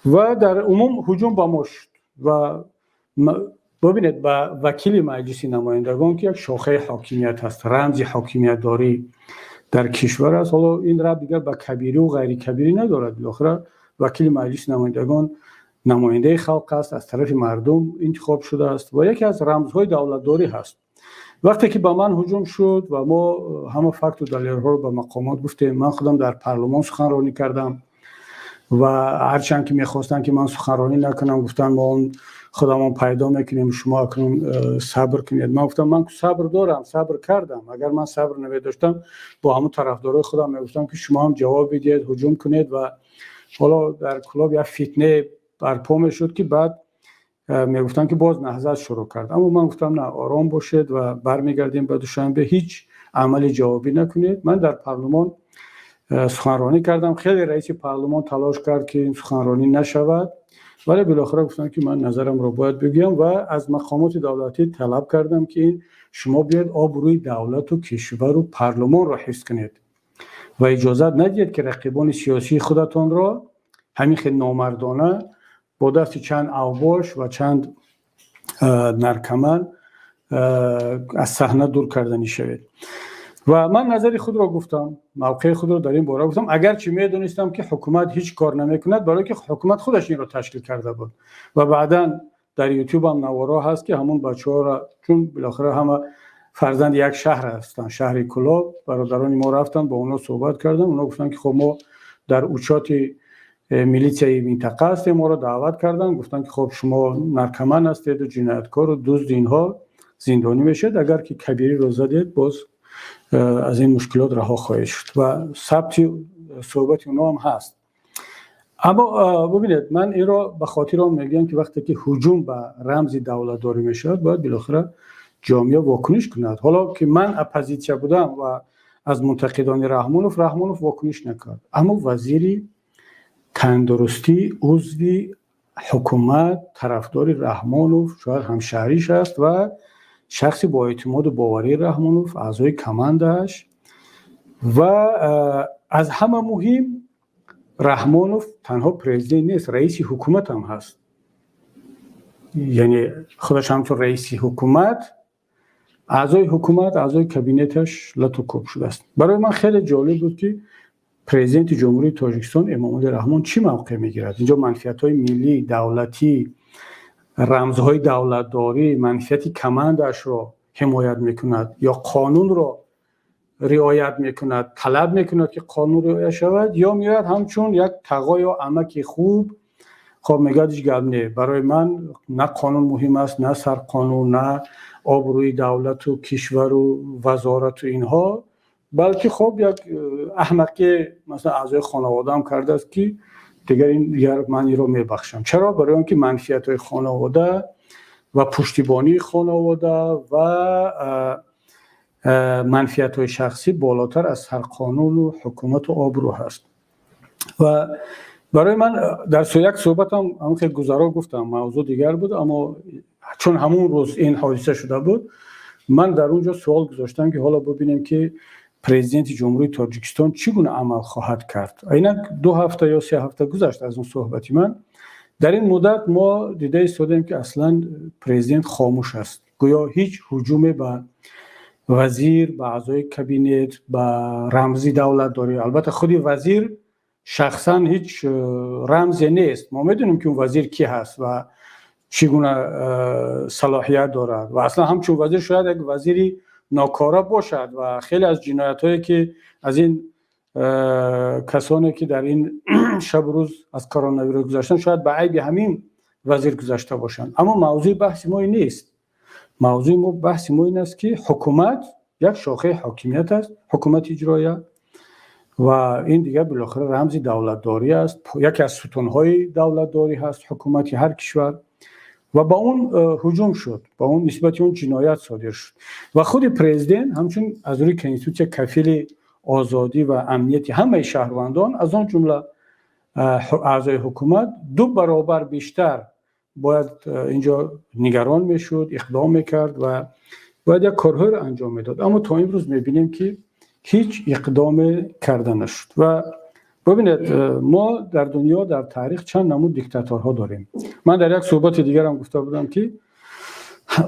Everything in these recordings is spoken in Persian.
و در عموم هجوم به ما شد و ببینید با وکیل مجلس نمایندگان که یک شاخه حاکمیت هست، رمز حاکمیت داری در کشور است. حالا این ربط دیگر به کبیری و غیر کبیری ندارد. بالاخره وکیل مجلس نمایندگان نماینده خلق است، از طرف مردم انتخاب شده است و یکی از رمزهای دولتداری هست. وقتی که به من هجوم شد و ما همه فکت و دلایل‌ها رو به مقامات گفتیم، من خودم در پارلمان سخنرانی کردم و هرچند که میخواستن که من سخنرانی نکنم گفتن ما اون خودمون پیدا میکنیم، شما اکنون صبر کنید. من گفتم من صبر دارم، صبر کردم. اگر من صبر نمی‌داشتم با همون طرفدارای خودم میگفتم که شما هم جواب بدید، هجوم کنید و حالا در کلاب یک فتنه برپا میشد که بعد میگفتن که باز نهضت شروع کرد. اما من گفتم نه، آرام باشید و برمیگردیم به دوشنبه، هیچ عملی جوابی نکنید. من در پارلمان سخنرانی کردم. خیلی رئیس پارلمان تلاش کرد که این سخنرانی نشود، ولی بالاخره گفتن که من نظرم رو باید بگم و از مقامات دولتی طلب کردم که این شما بیاید آبروی دولت و کشور و پارلمان رو حفظ کنید و اجازه ندید که رقیبان سیاسی خودتان را همین خیلی نامردانه با دست چند اوباش و چند نرکمن از صحنه دور کردنی شوید. و من نظری خود را گفتم، موقع خود را در این باره گفتم، اگرچه میدونستم که حکومت هیچ کار نمیکند، برای که حکومت خودش این را تشکیل کرده بود و بعداً در یوتیوب هم نوارا هست که همون بچه‌ها را، چون بالاخره همه فرزند یک شهر هستن، شهر کلاب، برادران ما رفتن با اونا صحبت کردم، اونا گفتن که خب ما در اوچات میلیشیای منطقه هستیم، ما را دعوت کردن، گفتن که خب شما نرکمن هستید و جنایتکار و دزد، اینها زندانی میشید، اگر که کبیری رو زدید باز از این مشکلات رها خواهید شد و ثبت صحبت اونا هم هست. اما ببینید من این را به خاطر آن میگم که وقتی که هجوم به رمز دولتداری میشد باید بالاخره جامعه واکنش کند. حالا که من اپوزیسیون بودم و از منتقدان رحمانوف واکنش نکرد، اما وزیری تندرستی عضوی حکومت طرفدار رحمانوف، شاید همشهریش است و شخصی با اعتماد و باوری رحمانوف، اعضای کماندش و از همه مهم رحمانوف تنها پرزیدنت نیست، رئیس حکومت هم هست. یعنی خودش همچون رئیس حکومت، اعضای حکومت، اعضای کابینتش لطوکوب شده است. برای من خیلی جالب بود که پرزیدنت جمهوری تاجیکستان امامالی رحمان چی موقع میگیرد. اینجا منفیت‌های ملی، دولتی، رمزهای دولتداری، منفیت کماندش را حمایت میکند یا قانون را رعایت میکند، طلب میکند که قانون رعایت شود، یا میاد همچون یک تقای یا عمک خوب خب میگه دیگه گپ نه، برای من نه قانون مهم است، نه سر قانون، نه آبروی دولت و کشور و وزارت و اینها، بلکه خب یک احمقی مثلا اعضای خانواده هم کرده است که دیگر این من این رو میبخشم. چرا؟ برای اینکه منفیت‌های خانواده و پشتیبانی خانواده و منفیت‌های شخصی بالاتر از هر قانون و حکومت و آبرو هست. و برای من در یک صحبت هم که گذرا گفتم موضوع دیگر بود، اما چون همون روز این حادثه شده بود من در اونجا سوال گذاشتم که حالا ببینیم که پرزیدنت جمهوری تاجیکستان چگونه عمل خواهد کرد. اینک 2 هفته یا 3 هفته گذشت از اون صحبتی من. در این مدت ما دیده ایستادیم که اصلا پرزیدنت خاموش است، گویا هیچ هجومی به وزیر، به اعضای کابینت، به رمزی دولتداری، البته خودی وزیر شخصا هیچ رمزی نیست، ما میدونیم که اون وزیر کی هست و چگونه صلاحیت دارد و اصلا همچون وزیر شاید یک وزیری ناکاره باشد و خیلی از جنایت‌هایی که از این کسانی که در این شب روز از کرونا ویروس گذشتن شاید به عیب همین وزیر گذشته باشند. اما موضوع بحث ما این نیست. موضوع بحث ما این است که حکومت یک شاخه حاکمیت است، حکومت اجرایی، و این دیگه بالاخره رمز دولتداری است، یکی از ستون‌های دولتداری هست حکومت هر کشور، و با اون هجوم شد، با اون نسبت اون جنایت صادر شد و خود پرزیدنت همچون از روی کنستیتوسیون کفیل آزادی و امنیت همه شهروندان از آن جمله اعضای حکومت 2 برابر بیشتر باید اینجا نگران میشد، اقدام میکرد و باید یک کارهای رو انجام میداد، اما تا امروز میبینیم که هیچ اقدام کرده نشد. و ببینید ما در دنیا در تاریخ چند نمود دیکتاتورها داریم. من در یک صحبت دیگر هم گفته بودم که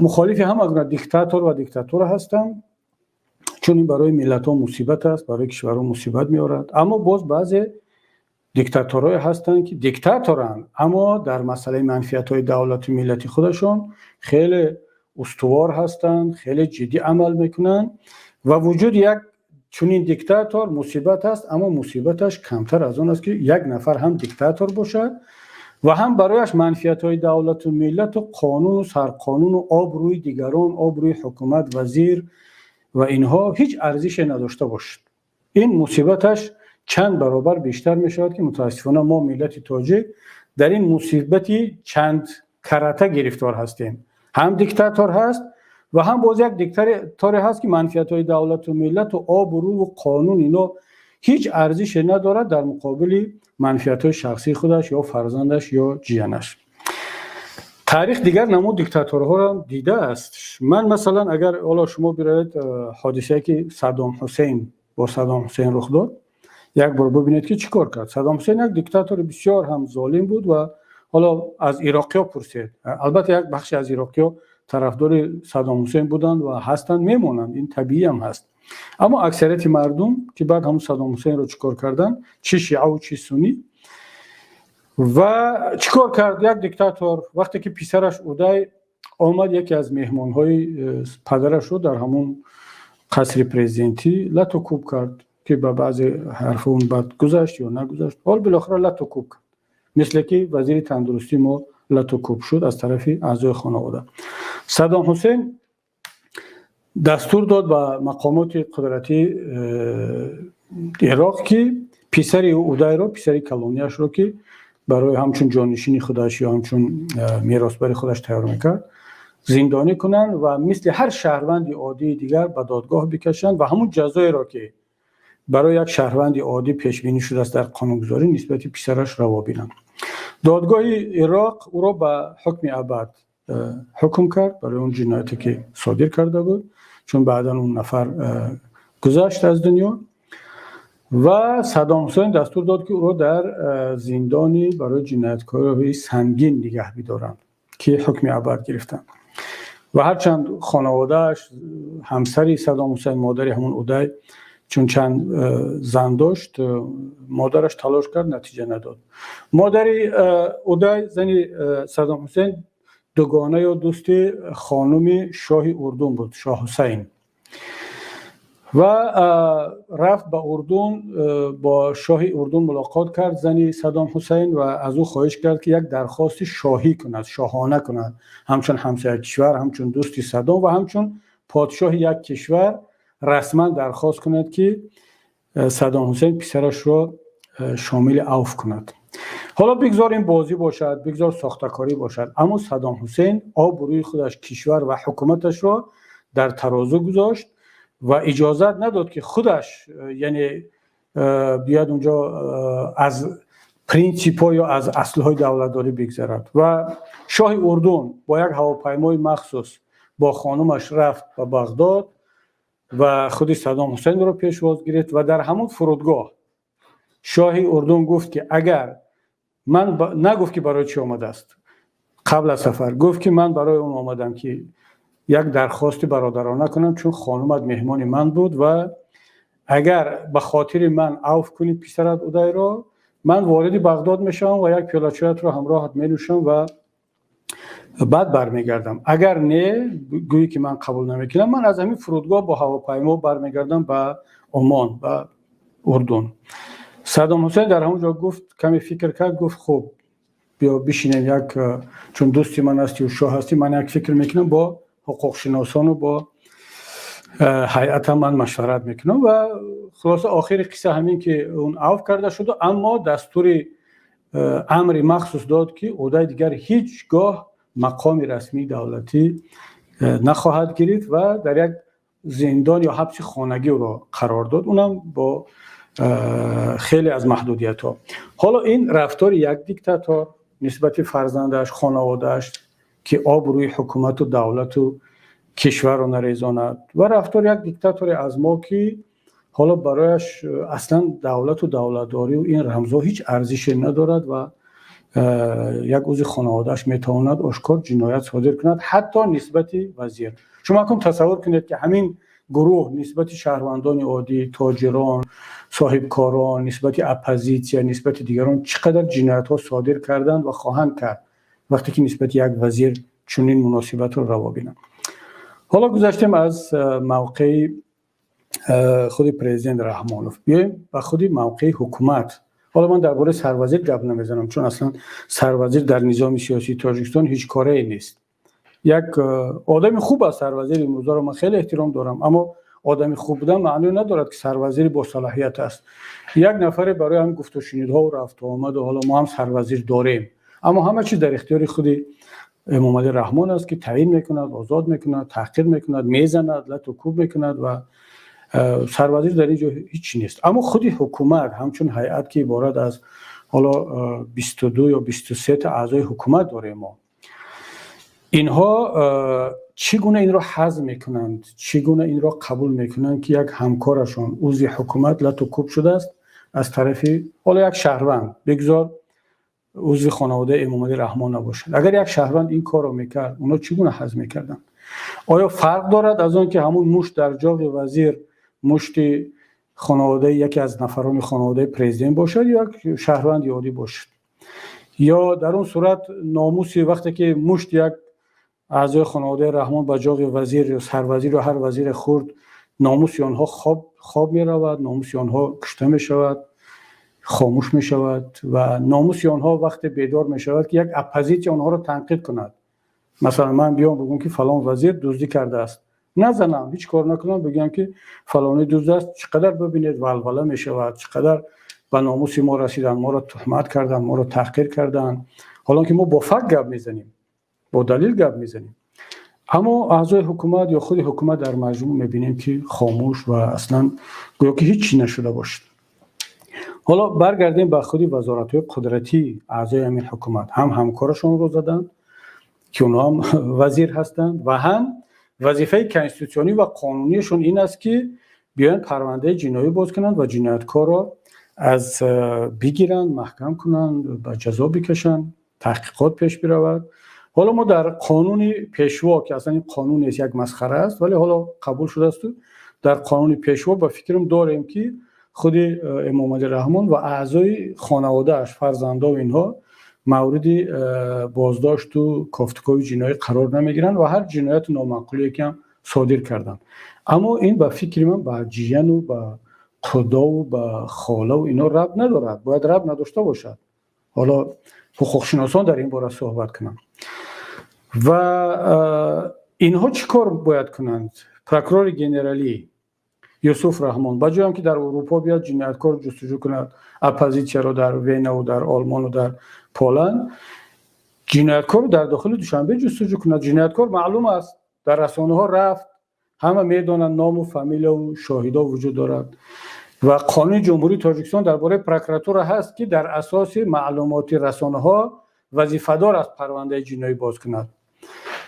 مخالف هم از دیکتاتور و دیکتاتور هستم، چون این برای ملت ها مصیبت است، برای کشورها مصیبت میارد. اما باز بعضی دیکتاتورهای هستند که دیکتاتورن، اما در مسئله منفعت های دولت و ملتی خودشون خیلی استوار هستند، خیلی جدی عمل میکنن و وجود یک چنین دیکتاتور مصیبت است، اما مصیبتش کمتر از اون است که یک نفر هم دیکتاتور باشد و هم برایش منفعت های دولت و ملت و قانون و سرقانون و آبروی دیگران، آبروی حکومت، وزیر و اینها هیچ ارزش نداشته باشد. این مصیبتش چند برابر بیشتر می شود که متاسفانه ما ملت تاجیک در این مصیبتی چند کرته گرفتار هستیم. هم دیکتاتور هست و هم باز یک دیکتاتور هست که منفعت های دولت و ملت و آبرو و قانون اینا هیچ ارزش ندارد در مقابل منفعت های شخصی خودش یا فرزندش یا جیانش. تاریخ دیگر نمود دیکتاتورها را دیده است. من مثلا اگر حالا شما برید حادثه که صدام حسین با صدام حسین رخ داد، یک بار ببینید که چیکار کرد. صدام حسین یک دیکتاتور بسیار هم ظالم بود و حالا از عراقی‌ها پرسید. البته یک بخشی از عراقی‌ها طرفدار صدام حسین بودند و هستند، میمونند، این طبیعی هم هست. اما اکثریت مردم که بعد هم صدام حسین رو چیکار کردن، چه شیعه و چه سنی، و چیکار کرد یک دیکتاتور وقتی که پسرش اودای آمد یکی از مهمان‌های پدرش رو در همون قصر پرزیدنتی لطوکوب کرد که با بعضی حرف اون بعد گذشت یا نگذشت، حال بالاخره لطوکوب کرد، مثل که وزیر تندرستی ما لطوکوب شد از طرف اعضای خانواده. صدام حسین دستور داد به مقامات قدرتی عراق که پسر اودای رو، پسر کلونیاش رو که برای همچون جانشینی خودش یا همچون میراثبر خودش تیار میکرد زندانی کنن و مثل هر شهروند عادی دیگر به دادگاه بکشن و همون جزایی را که برای یک شهروند عادی پیش بینی شده است در قانونگذاری نسبت پسرش روا بینن. دادگاه عراق او را به حکم ابد حکم کرد برای اون جنایتی که صادر کرده بود، چون بعدا اون نفر گذشت از دنیا و صدام حسین دستور داد که او را در زندانی برای جنایتکاری سنگین نگه بدارند که حکم ابد گرفتند. و هرچند خانواده‌اش، همسری صدام حسین، مادری همون اودای، چون چند زن داشت، مادرش تلاش کرد نتیجه نداد. مادری اودای، زنی صدام حسین، دوگانه یا دوست خانم شاه اردن بود، شاه حسین، و رفت به اردن، با شاه اردن ملاقات کرد زنی صدام حسین و از او خواهش کرد که یک درخواست شاهی کند، شاهانه کند، همچون همسایه کشور، همچون دوستی صدام و همچون پادشاه یک کشور رسما درخواست کند که صدام حسین پسرش را شامل عفو کند. حالا بگذار این بازی باشد، بگذار ساختکاری باشد، اما صدام حسین آبروی خودش، کشور و حکومتش را در ترازو گذاشت و اجازت نداد که خودش یعنی بیاد اونجا از پرینسیپ‌ها یا از اصل‌های دولتداری بگذرد. و شاه اردن با یک هواپیمای مخصوص با خانمش رفت به بغداد و خود صدام حسین رو پیشواز گرفت و در همون فرودگاه شاه اردن گفت که اگر من نگفت که برای چی آمده است، قبل از سفر گفت که من برای اون آمدم که یک درخواست برادرانه کنم، چون خانومت مهمان من بود و اگر به خاطر من عفو کنی پسرت اودای را، من وارد بغداد میشم و یک پیاله چایت رو همراهت می نوشم و بعد برمیگردم. اگر نه، گویی که من قبول نمیکنم، من از همین فرودگاه با هواپیما برمیگردم به عمان و اردن. صدام حسین در همونجا گفت، کمی فکر کرد، گفت خب بیا بشینیم، یک چون دوستی من هستی و شاه هستی، من یک فکر میکنم، با حقوق شناسان و با هیئت من مشورت میکنم. و خلاصه آخر قصه همین که اون عفو کرده شد، اما دستور امر مخصوص داد که اودای دیگر هیچگاه مقام رسمی دولتی نخواهد گرفت و در یک زندان یا حبس خانگی را قرار داد، اونم با خیلی از محدودیت ها. حالا این رفتار یک دیکتاتور نسبت فرزندش، خانوادهش که آبروی حکومت و دولت و کشور را نریزاند، و رفتار یک دیکتاتور از ما که حالا برایش اصلا دولت و دولتداری و این رمزها هیچ ارزشی ندارد و یک عضو خانواده‌اش میتواند آشکار جنایت صادر کند حتی نسبت وزیر. شما کن تصور کنید که همین گروه نسبت شهروندان عادی، تاجران، صاحبکاران، نسبت اپوزیسیون، نسبت دیگران چقدر جنایت‌ها صادر کردند و خواهند کرد وقتی که نسبت یک وزیر چنین مناسبت رو روا بینند. حالا گذشتیم از موقع خود پرزیدنت رحمانوف، بیایم به خود موقع حکومت. حالا من درباره سروزیر گپ نمیزنم چون اصلا سروزیر در نظام سیاسی تاجیکستان هیچ کاری نیست. یک آدم خوب است سروزیر، امروز رو من خیلی احترام دارم، اما آدم خوب بودن معنی ندارد که سروزیر با صلاحیت است. یک نفر برای هم گفت و شنیدها و رفت و آمد و حالا ما هم سروزیر داریم، اما همه چیز در اختیار خود امام علی رحمان است که تعیین میکند، آزاد میکند، تحقیر میکند، میزند، لط و کوب میکند و سروزیر در اینجا هیچ نیست. اما خود حکومت همچون هیئت که عبارت از حالا 22 یا 23 تا اعضای حکومت داره، ما اینها چگونه این را هضم میکنند، چگونه این را قبول میکنند که یک همکارشان عضو حکومت لط و کوب شده است از طرف حالا یک شهروند، بگذار عضو خانواده امام علی رحمان نباشد، اگر یک شهروند این کار را میکرد اونا چگونه هضم میکردن؟ آیا فرق دارد از آن که همون مشت در جاق وزیر مشت خانواده یکی از نفران خانواده پرزیدنت باشد یا یک شهروند عادی باشد؟ یا در اون صورت ناموسی وقتی که مشت یک اعضای خانواده رحمان به جاق وزیر یا سروزیر یا هر وزیر خورد، ناموسی آنها خواب می رود، ناموسی آنها کشته می شود، خاموش می شود و ناموسی آنها وقت بیدار می شود که یک اپوزیسیون آنها را تنقید کند. مثلا من بیام بگم که فلان وزیر دزدی کرده است، نزنم، هیچ کار نکنم، بگم که فلانی دزد است، چقدر ببینید ولوله می شود، چقدر به ناموس ما رسیدن، ما را تهمت کردن، ما را تحقیر کردن، حالا که ما با فکت گپ میزنیم، با دلیل گپ میزنیم. اما اعضای حکومت یا خود حکومت در مجموع میبینیم که خاموش و اصلا گویا که هیچی نشده باشد. حالا برگردیم به خود وزارت‌های قدرتی اعضای همین حکومت، هم همکارشون رو زدن که اونها هم وزیر هستند و هم وظیفه کنستیتوسیونی و قانونیشون این است که بیان پرونده جنایی باز کنند و جنایتکار را از بگیرن، محکم کنند، به جزا بکشن، تحقیقات پیش برود. حالا ما در قانون پیشوا که اصلا این قانون نیست، یک مسخره است، ولی حالا قبول شده است، در قانون پیشوا با فکرم داریم که خود امام علی رحمان و اعضای خانواده اش، فرزندا و اینها مورد بازداشت و کافتکاری جنایی قرار نمیگیرن و هر جنایت نامعقولی که هم صادر کردن. اما این به فکر من به جیان و به خدا و به خاله و اینا ربط ندارد، باید ربط نداشته باشد. حالا حقوق شناسان در این باره صحبت کنند و اینها چی کار باید کنند؟ پروکورور گنرالی یوسف رحمان با جایی که در اروپا بیاد جنایتکار جستجو کند، اپوزیسیون رو در وینا و در آلمان و در پولند، جنایتکار در داخل دوشنبه جستجو کند. جنایتکار معلوم است، در رسانه ها رفت، همه میدونن، نام و فامیل و شاهدا وجود دارد و قانون جمهوری تاجیکستان درباره پروکراتور هست که در اساس معلومات رسانه ها وظیفه دار است پرونده جنایی باز کند.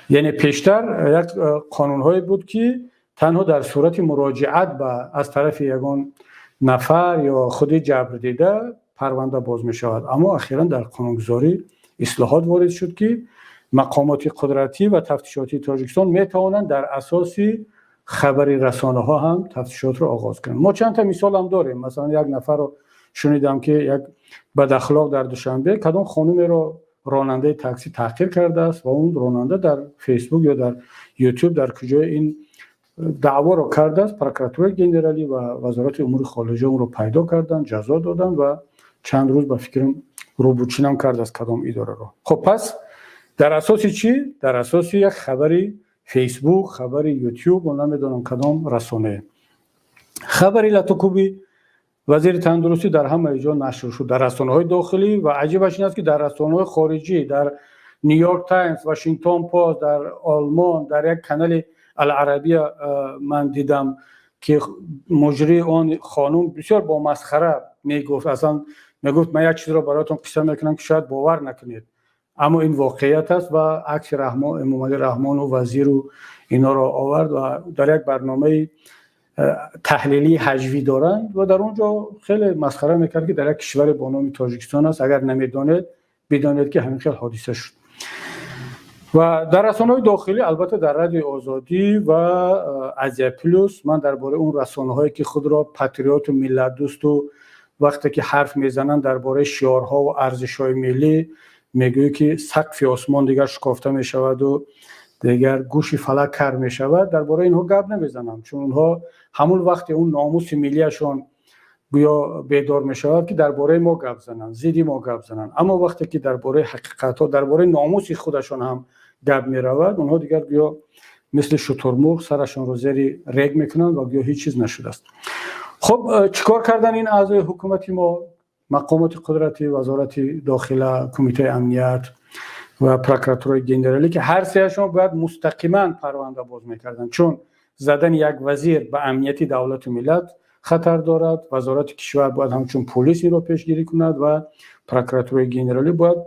یعنی پیشتر یک قانون‌هایی بود که تنها در صورت مراجعت به از طرف یگان نفر یا خود جبر دیده پرونده باز می شود، اما اخیراً در قانونگذاری اصلاحات وارد شد که مقامات قدرتی و تفتیشاتی تاجیکستان می توانند در اساس خبری رسانه ها هم تفتیشات رو آغاز کنند. ما چند تا مثال هم داریم. مثلا یک نفر رو شنیدم که یک بد اخلاق در دوشنبه کدام خانم رو راننده تاکسی تحقیر کرده است و اون راننده در فیسبوک یا در یوتیوب در کجای این دعوا رو کرده است. پروکراتور گنرالی و وزارت امور خارجه اون رو پیدا کردن، جزا دادن و چند روز به فکرم روبوچین هم کرد از کدام اداره رو. خب پس در اساس چی؟ در اساس یک خبری فیسبوک، خبری یوتیوب و نمیدونم کدام رسانه. خبری لاتوکوبی وزیر تندرستی در همه جا نشر شد، در رسانه‌های داخلی و عجیبش این است که در رسانه‌های خارجی، در نیویورک تایمز، واشنگتن پست، در آلمان، در یک کانال العربیه من دیدم که مجری آن خانم بسیار با مسخره میگفت، اصلا میگفت من یک چیز را براتون قصه میکنم که شاید باور نکنید، اما این واقعیت است و عکس امام علی رحمان و وزیر و اینا را آورد و در یک برنامه تحلیلی حجوی دارند و در اونجا خیلی مسخره میکرد که در یک کشور با نام تاجیکستان است، اگر نمیدانید بدانید که همین خیلی حادثه شد. و در رسانه‌های داخلی البته در رادیو آزادی و آزیا پلوس من درباره اون رسانه‌هایی که خود را پاتریوت و ملت دوست و وقتی که حرف میزنن درباره شعارها و ارزش‌های ملی میگوی که سقف آسمان دیگر شکافته میشود و دیگر گوش فلک کر میشود، درباره اینها گپ نمیزنم، چون اونها همون وقت اون ناموس ملیشون گویا بیدار میشود که درباره ما گپ زنن، زیدی ما گپ زنن، اما وقتی که درباره حقیقت‌ها، درباره ناموس خودشون هم گپ میرود، اونها دیگر گویا مثل شترمرغ سرشون رو زیر ریگ میکنن و گویا هیچ چیز نشده است. خب چیکار کردن این اعضای حکومتی ما؟ مقامات قدرتی، وزارت داخله، کمیته امنیت و پروکراتورای جنرالی که هر سهشون باید مستقیما پرونده باز میکردن، چون زدن یک وزیر به امنیتی دولت و ملت خطر دارد. وزارت کشور باید همچون پلیس رو پیشگیری کند و پروکراتورای جنرالی باید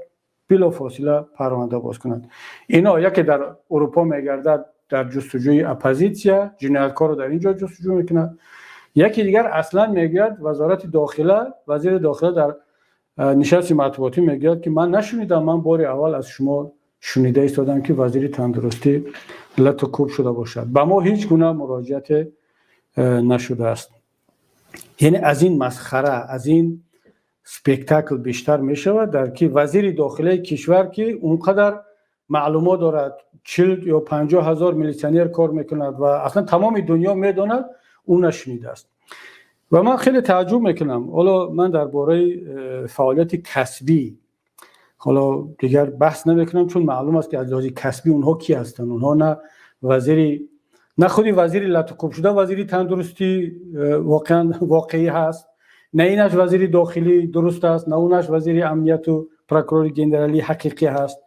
بلافاصله پرونده باز کند. اینا یکی در اروپا میگردد در جستجوی اپوزیسیا، جنایتکار رو در اینجا جستجو میکنه. یکی دیگر اصلا میگرد وزارت داخله، وزیر داخله در نشست مطبوعاتی میگرد که من نشنیدم، من بار اول از شما شنیده ایستادم که وزیر تندرستی لطو شده باشد. به ما هیچ گونه مراجعت نشده است. یعنی از این مسخره، از این سپیکتاکل بیشتر میشود در که وزیر داخله کشور که اونقدر معلومات دارد، 40 یا 50 هزار میلیسیونر کار میکند و اصلا تمام دنیا میداند، اون نشنیده است. و من خیلی تعجب میکنم. حالا من درباره فعالیت کسبی حالا دیگر بحث نمیکنم، چون معلوم است که از لحاظ کسبی اونها کی هستند. اونها نه وزیری، نه خودی وزیری لطو شده وزیری تندرستی واقعی هست، نه اینش وزیری داخلی درست است، نه اونش وزیری امنیت و پروکرور جنرالی حقیقی هست.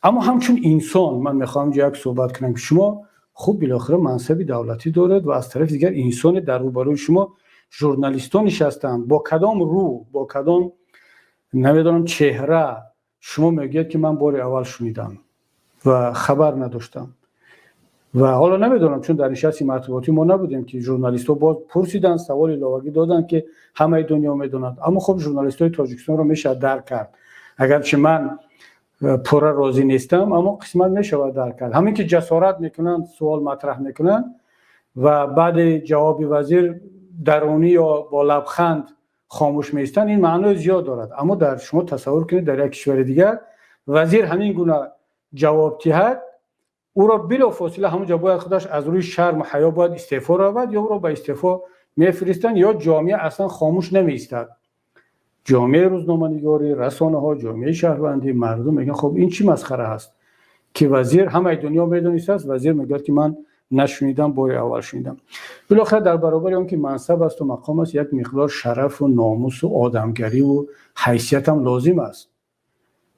اما همچون انسان من میخوام یک صحبت کنم که شما خوب بالاخره منصبی دولتی دارد و از طرف دیگر انسان در روبروی شما ژورنالیستان نشستند، با کدام رو، با کدام نمیدونم چهره شما میگید که من بار اول شنیدم و خبر نداشتم. و حالا نمیدونم، چون در نشست مطبوعاتی ما نبودیم که ژورنالیست‌ها باز پرسیدن، سوال لاوگی دادن که همه دنیا میدونند. اما خب ژورنالیست‌های تاجیکستان رو میشه درک کرد، اگرچه من پورا راضی نیستم اما قسمت میشه درک کرد. همین که جسارت میکنن، سوال مطرح میکنن و بعد جواب وزیر درونی یا با لبخند خاموش میستن، این معنی زیاد دارد. اما در شما تصور کنید در یک کشور دیگر وزیر همین گونه جواب دهد، او را بلافاصله همون جواب خودش از روی شرم و حیا باید استعفا رود، یا او را به استعفا میفرستند، یا جامعه اصلا خاموش نمیستد. جامعه روزنامه‌نگاری، رسانه‌ها، جامعه شهروندی، مردم میگن خب این چی مسخره است که وزیر همه دنیا میدونسته است، وزیر میگه که من نشنیدم، بار اول شنیدم. بالاخره در برابر اون که منصب است و مقام است، یک مقدار شرف و ناموس و آدمگری و حیثیت هم لازم است.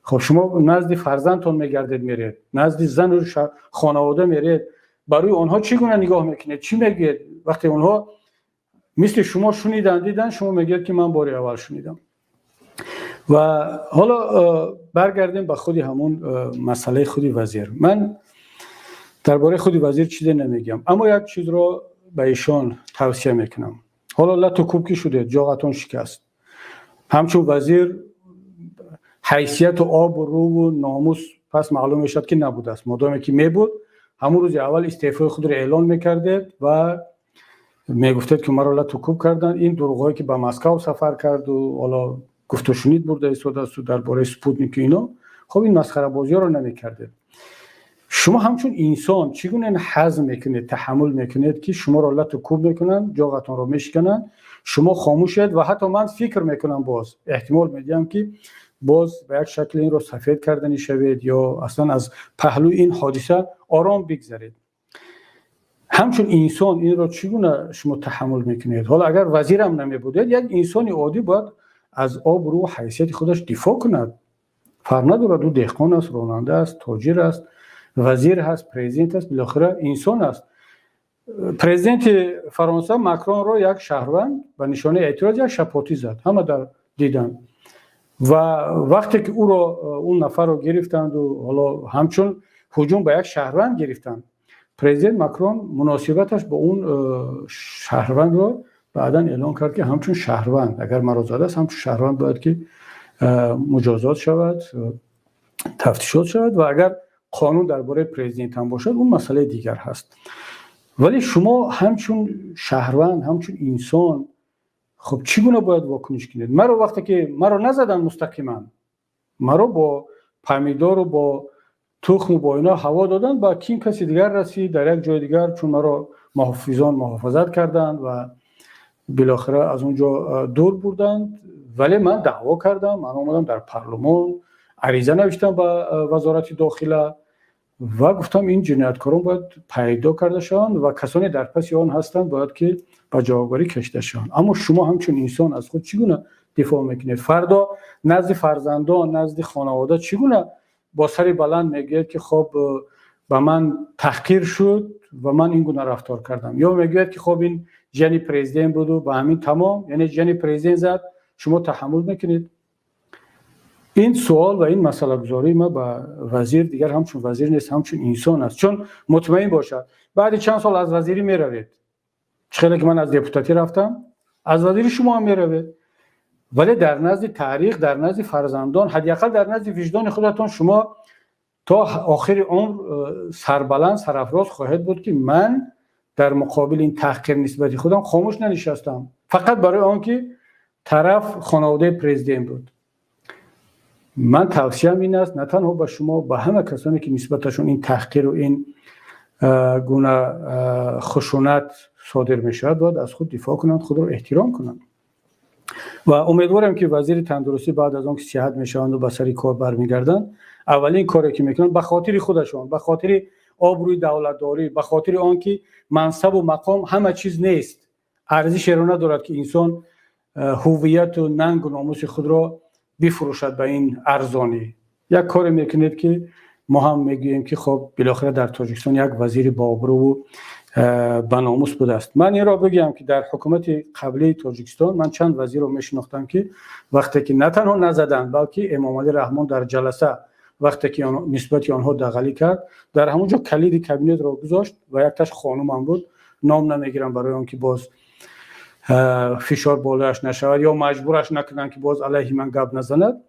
خب شما نزد فرزندتون میگردید، میرید نزد زن و خانواده میرید، برای اونها چگونه نگاه میکنید؟ چی میگید وقتی اونها مثل شما شنیدن دیدن، شما میگید که من بار اول شنیدم؟ و حالا برگردیم به خودی همون مسئله خودی وزیر. من درباره خودی وزیر چیزی نمیگم، اما یک چیز رو به ایشان توصیه میکنم. حالا لطو کوب که شده، جاغتون شکست، همچون وزیر حیثیت و آب و رو و ناموس پس معلوم شد که نبوده است. مادامی که میبود همون روز اول استعفای خود رو اعلان میکرده و میگفتید که مرا لطو کوب کردن. این دروغایی که به مسکو سفر کرد و حالا گفت و شنید برده ایستاد است و درباره سپوتنیک اینا، خب این مسخره بازی رو نمیکرده. شما همچون انسان چگونه این هضم میکنید، تحمل میکنید که شما را لطو کوب میکنن، جاغتون رو میشکنن، شما خاموشید و حتی من فکر میکنم باز احتمال میدیم که باز به یک شکل این رو سفید کردنی شوید یا اصلا از پهلوی این حادثه آرام بگذرید. همچون انسان این رو چگونه شما تحمل میکنید؟ حالا اگر وزیرم نمیبودید، یک انسان عادی باید از آب رو و حیثیت خودش دفاع کند. فرق ندارد او دهقان است، راننده است، تاجر است، وزیر هست، پرزیدنت است، بالاخره انسان است. پرزیدنت فرانسه ماکرون رو یک شهروند به نشانه اعتراض یک شپاتی زد، همه در دیدن. و وقتی که او رو اون نفر رو گرفتند و حالا همچون هجوم به یک شهروند گرفتند، پرزیدنت ماکرون مناسبتش با اون شهروند رو بعدا اعلام کرد که همچون شهروند اگر مرا زده است همچون شهروند باید که مجازات شود، تفتیشات شود و اگر قانون درباره پرزیدنت هم باشد اون مسئله دیگر هست. ولی شما همچون شهروند، همچون انسان، خب چگونه باید واکنش کنید؟ مرا وقتی که مرا نزدن مستقیما، مرا با پمیدار و با تخم و با اینا هوا دادن، با کیم کسی دیگر رسید در یک جای دیگر، چون مرا محافظان محافظت کردند و بالاخره از اونجا دور بردند. ولی من دعوا کردم، من اومدم در پارلمان عریضه نوشتم به وزارت داخله و گفتم این جنایتکاران باید پیدا کرده شوند و کسانی در پس آن هستند باید که به جوابگویی کشیده شوند. اما شما همچون انسان از خود چگونه دفاع میکنید؟ فردا نزد فرزندان، نزد خانواده چگونه با سر بلند میگید که خب به من تحقیر شد و من این گونه رفتار کردم، یا میگید که خب این جنی پرزیدنت بود و به همین تمام، یعنی جنی پرزیدنت زد شما تحمل میکنید؟ این سوال و این مسئله گذاری ما با وزیر دیگر همچون وزیر نیست، همچون انسان است. چون مطمئن باشد بعد چند سال از وزیری میروید، چخیلی که من از دپوتاتی رفتم، از وزیری شما هم میروید، ولی در نزد تاریخ، در نزد فرزندان، حداقل در نزد وجدان خودتان شما تا آخر عمر سربلند سرافراز خواهد بود که من در مقابل این تحقیر نسبت خودم خاموش ننشستم فقط برای آنکه طرف خانواده پرزیدنت بود. من توصیه‌ام این است نه تنها به شما، به همه کسانی که نسبتشون این تحقیر و این گونه خشونت صادر میشود باید از خود دفاع کنند، خود رو احترام کنند. و امیدوارم که وزیر تندرستی بعد از آن که صحت میشوند و به سر کار برمیگردند، اولین کاری که میکنن به خاطر خودشون، به خاطر آبروی دولتداری، به خاطر آنکه منصب و مقام همه چیز نیست، ارزش را ندارد که انسان هویت و ننگ و ناموس خود را بفروشد به این ارزانی. یک کاری میکنید که ما هم میگوییم که خب بالاخره در تاجیکستان یک وزیر با آبرو و با ناموس بوده است. من این را بگم که در حکومت قبلی تاجیکستان من چند وزیر رو میشناختم که وقتی که نه تنها نزدن بلکه امام علی رحمان در جلسه وقتی که نسبت آنها دغلی کرد در همونجا کلید کابینت را گذاشت و یک تاش خانم هم بود، نام نمیگیرم برای آنکه باز فشار بالایش نشود یا مجبورش نکنن که باز علیه من گپ نزند.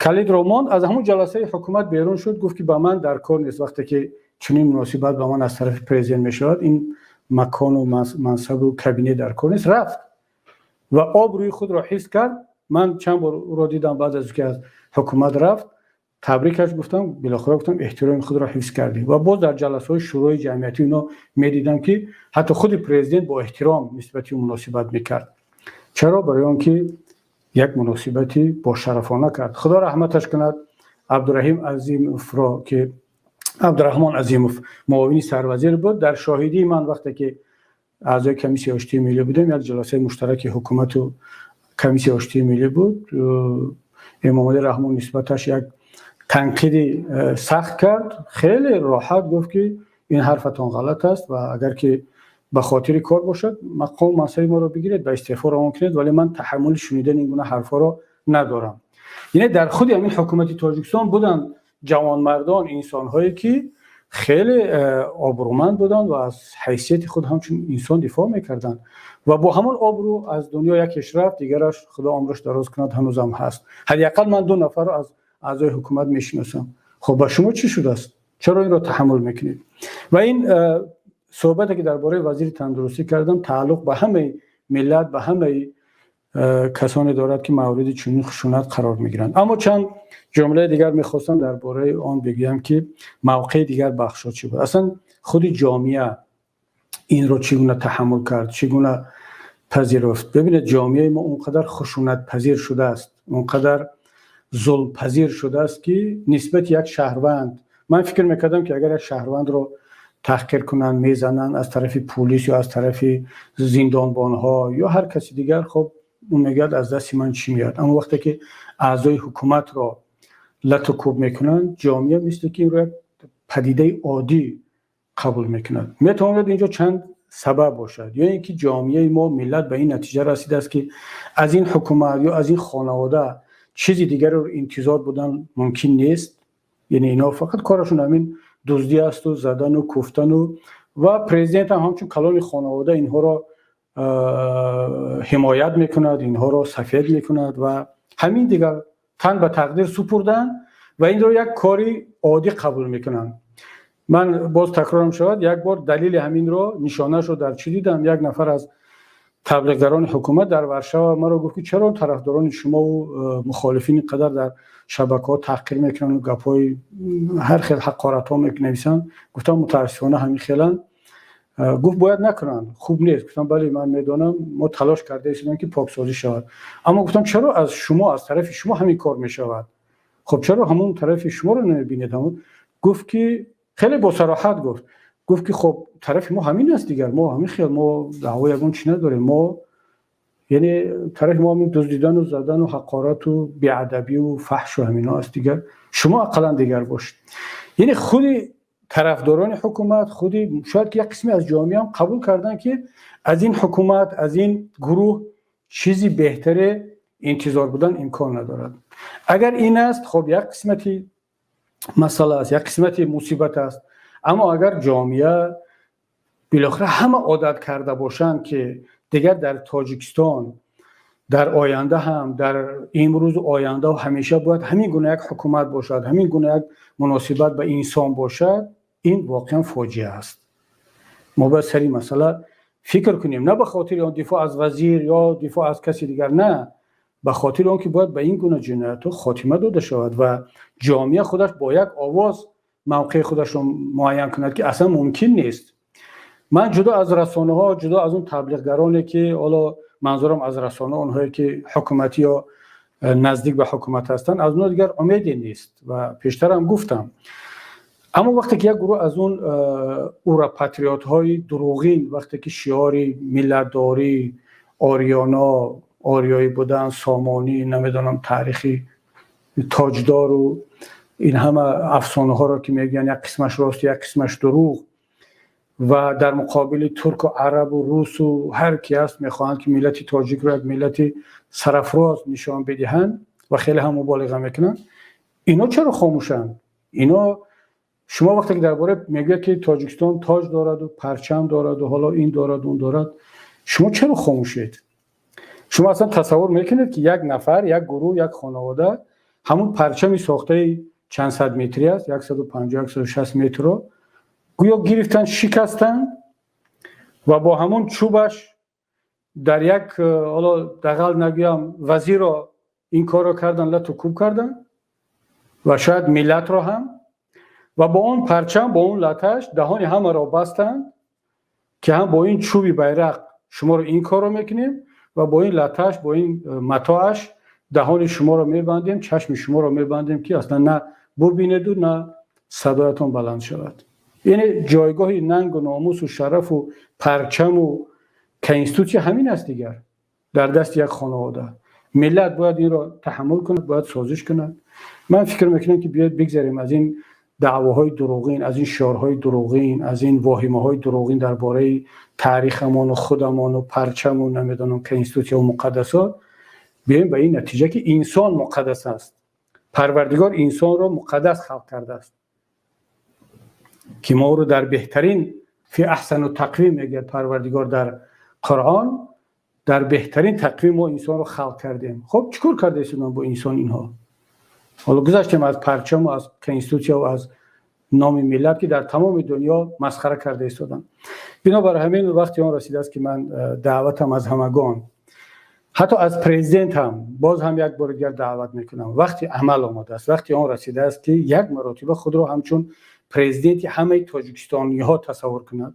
کلید رومان از همون جلسه حکومت بیرون شد، گفت که با من در کار نیست، وقتی که چنین مناسبت با من از طرف پرزیدنت میشود این مکان و منصب و کابینه در کار نیست. رفت و آبروی خود را حفظ کرد. من چند بار او را دیدم بعد از اینکه از حکومت رفت، تبریکش گفتم، بالاخره گفتم احترام خود را حفظ کردی. و باز در جلسات شورای جمعیتی اینا میدیدم که حتی خود پرزیدنت با احترام نسبت او مناسبت میکرد. چرا؟ برای آنکه یک مناسبتی با شرفانه کرد. خدا رحمتش کند عبدالرحیم عظیموف را که عبدالرحمن عظیموف معاون سروزیر بود، در شاهدی من وقتی که اعضای کمیسیون آشتی ملی بودم، یک جلسه مشترک حکومت و کمیسیون آشتی ملی بود، امام علی رحمان نسبتش یک تنقید سخت کرد، خیلی راحت گفت که این حرفتان غلط است و اگر که به خاطر کار باشد مقام منصب ما رو بگیرید و استعفا را کنید، ولی من تحمل شنیدن این گونه حرفا را ندارم. یعنی در خود همین حکومت تاجیکستان بودن جوانمردان، انسان‌هایی که خیلی آبرومند بودن و از حیثیت خود همچون انسان دفاع میکردن و با همون آبرو از دنیا یکیش رفت، دیگرش خدا عمرش دراز کند هنوزم هست. حداقل من 2 نفر رو از اعضای حکومت میشناسم. خب با شما چی شده است؟ چرا این را تحمل میکنید؟ و این صحبتی که درباره وزیر تندرستی کردم تعلق به همه ملت، به همه کسانی دارد که مورد چنین خشونت قرار میگیرند. اما چند جمله دیگر میخواستم درباره آن بگویم که موقع دیگر بخشا چی بود. اصلا خود جامعه این رو چگونه تحمل کرد، چگونه پذیرفت. ببینید جامعه ما اونقدر خشونت پذیر شده است، اونقدر ظلم پذیر شده است که نسبت یک شهروند، من فکر میکردم که اگر یک شهروند رو تحقیر کنن، میزنن از طرف پلیس یا از طرف زندانبانها یا هر کسی دیگر، خب اون میگه از دست من چی میاد. اما وقتی که اعضای حکومت را لط و کوب میکنن، جامعه مثل که این رو پدیده عادی قبول میکنند. میتواند اینجا چند سبب باشد. یا اینکه جامعه ما، ملت به این نتیجه رسیده است که از این حکومت یا از این خانواده چیزی دیگر رو انتظار بودن ممکن نیست. یعنی اینا فقط کارشون همین دزدی است و زدن و کفتن و و پرزیدنت هم همچون کلان خانواده اینها را حمایت میکند، اینها را سفید میکند و همین دیگر تن به تقدیر سپردن و این را یک کاری عادی قبول میکنن. من باز تکرارم شود، یک بار دلیل همین را نشانش رو در چی دیدم. یک نفر از تبلیغگران حکومت در ورشو مرا گفت که چرا طرفداران شما و مخالفین قدر در شبکه‌ها تحقیر میکنن و گپای هر خیل حقارت‌ها می‌نویسن. گفتم متأسفانه همین خیلن. گفت باید نکنن، خوب نیست. گفتم بله من میدونم، ما تلاش کرده ایم که پاکسازی شود، اما گفتم چرا از شما، از طرف شما همین کار میشود؟ خب چرا همون طرف شما رو نمیبینید؟ گفت که خیلی با صراحت گفت که خب طرف ما همین است دیگر، ما همین خیال، ما دعوای اون چی نداریم، ما یعنی طرف ما همین دزدیدن و زدن و حقارت و بی‌ادبی و فحش و همینا است دیگر، شما اقلا دیگر باشید. یعنی خود طرفداران حکومت، خود شاید که یک قسمی از جامعه هم قبول کردن که از این حکومت، از این گروه چیزی بهتر انتظار بودن امکان ندارد. اگر این است خب یک قسمتی مسئله است، یک قسمتی مصیبت است. اما اگر جامعه بالاخره همه عادت کرده باشند که دیگر در تاجیکستان در آینده هم، در امروز و آینده و همیشه باید همین گونه یک حکومت باشد، همین گونه یک مناسبت به انسان باشد، این واقعا فاجعه است. ما باید سری مسئله فکر کنیم، نه به خاطر آن دفاع از وزیر یا دفاع از کسی دیگر، نه، به خاطر آن که باید به این گونه جنایت‌ها خاتمه داده شود و جامعه خودش با یک آواز موقع خودش رو معین کند که اصلا ممکن نیست. من جدا از رسانه ها، جدا از اون تبلیغگرانی که حالا منظورم از رسانه اونهایی که حکومتی یا نزدیک به حکومت هستند، از اونها دیگر امیدی نیست و پیشتر هم گفتم. اما وقتی که یک گروه از اون اورا پاتریوت های دروغین، وقتی که شعاری ملت‌داری، آریانا، آریایی بودن، سامانی، نمیدونم تاریخی، تاجدار و این همه افسانه ها را که میگن یک قسمش راست یک قسمش دروغ، و در مقابل ترک و عرب و روس و هر کی هست میخواهند که ملت تاجیک رو یک ملت سرافراز نشان بدهند و خیلی هم مبالغه میکنن. اینا چرا خاموشن؟ اینا شما وقتی که درباره میگه که تاجیکستان تاج دارد و پرچم دارد و حالا این دارد اون دارد، شما چرا خاموشید؟ شما اصلا تصور میکنید که یک نفر، یک گروه، یک خانواده همون پرچمی ساخته چند صد متری است، 150 160 متر رو گویا گرفتن، شکستن و با همون چوبش در یک حالا دقل نگیم وزیر رو این کار رو کردن، لط و کوب کردن و شاید ملت رو هم، و با اون پرچم، با اون لطش دهان همه را بستن که هم با این چوبی بیرق شما رو این کار رو میکنیم و با این لطش، با این متاعش دهان شما رو میبندیم، چشم شما رو میبندیم که اصلا نه ببینید و نه صدایتون بلند شود. یعنی جایگاه ننگ و ناموس و شرف و پرچم و کنستیتوسیون همین است دیگر، در دست یک خانواده. ملت باید این را تحمل کند، باید سازش کند. من فکر میکنم که بیاید بگذاریم از این دعواهای دروغین، از این شعارهای دروغین، از این واهمه‌های دروغین درباره تاریخمان و خودمان و پرچم و نمیدونم کنستیتوسیون و مقدسات، بیایم به این نتیجه که انسان مقدس است. پروردگار انسان را مقدس خلق کرده است که ما رو در بهترین، فی احسن و تقویم میگه پروردگار در قرآن، در بهترین تقویم ما انسان رو خلق کردیم. خب چیکار کرده ایشون با انسان اینها؟ حالا گذاشتیم از پرچم و از کنستیتوسیون و از نام ملت که در تمام دنیا مسخره کرده ایستادن. بنابراین همین وقتی آن رسیده است که من دعوتم از همگان، حتی از پرزیدنت هم باز هم یک بار دیگر دعوت میکنم، وقتی عمل آمده است، وقتی آن رسیده است که یک مرتبه خود را همچون پرزیدنت همه تاجیکستانی ها تصور کند،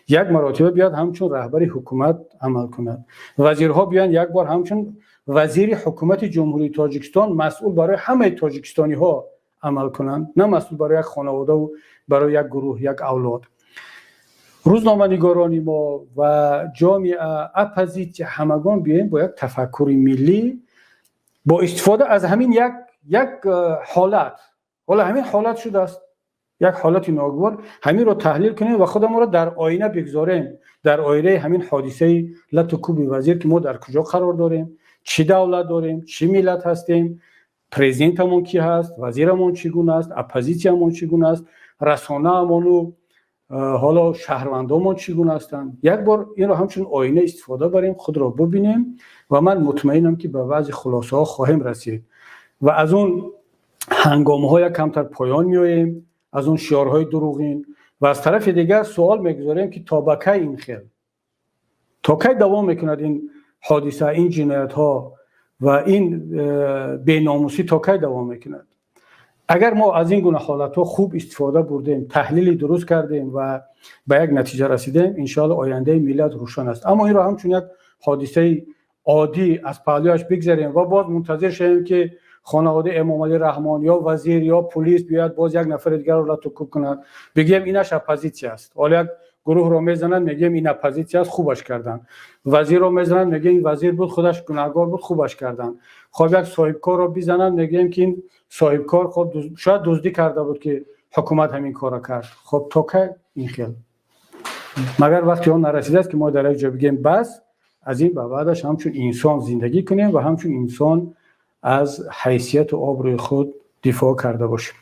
یک مرتبه بیاد همچون رهبر حکومت عمل کند، وزیرها بیان یک بار همچون وزیر حکومت جمهوری تاجیکستان مسئول برای همه تاجیکستانی ها عمل کنند، نه مسئول برای یک خانواده و برای یک گروه، یک اولاد. روزنامه‌نگاران ما و جامعه اپوزیت همگان بیایم با یک تفکر ملی، با استفاده از همین یک حالت، حالا همین حالت شده است، یک حالت ناگوار، همین رو تحلیل کنیم و خودمون رو در آینه بگذاریم، در آینه همین حادثه لط و کوب وزیر که ما در کجا قرار داریم، چی دولت داریم، چی ملت هستیم، پرزیدنتمون کی هست، وزیرمون چگونه است، اپوزیسیونمون چگونه است، رسانه‌مون و حالا شهروندان چگونه هستند. یک بار این رو همچون آینه استفاده بریم، خود را ببینیم و من مطمئنم که به بعضی خلاصه ها خواهیم رسید و از اون هنگامه های کمتر پایان میاییم، از اون شعارهای دروغین. و از طرف دیگر سوال میگذاریم که تا کی این خیل، تا کی دوام میکند این حادثه، این جنایت ها و این بی‌ناموسی تا کی دوام میکند؟ اگر ما از این گونه حالت ها خوب استفاده بردیم، تحلیلی درست کردیم و به یک نتیجه رسیدیم، انشاءالله آینده ملت روشن است. اما این را همچون یک حادثه عادی از پهلویش بگذاریم و باز منتظر شویم که خانواده امام علی رحمان یا وزیر یا پلیس بیاد باز یک نفر دیگر را لطوکوب کند، بگیم اینش اپوزیسیون است. حالا یک گروه رو میزنن میگیم این اپوزیسیون است، خوبش کردن. وزیر رو میزنن میگیم این وزیر بود خودش گناهکار بود، خوبش کردن. خب یک صاحبکار رو بزنن میگیم که این صاحبکار خود شاید دزدی کرده بود که حکومت همین کارا کرد. خب تا کی این خیال؟ مگر وقتی اون نرسیده است که ما در یک جا بگیم بس، از این به بعدش همچون انسان زندگی کنیم و همچون انسان از حیثیت و آبروی خود دفاع کرده باشیم.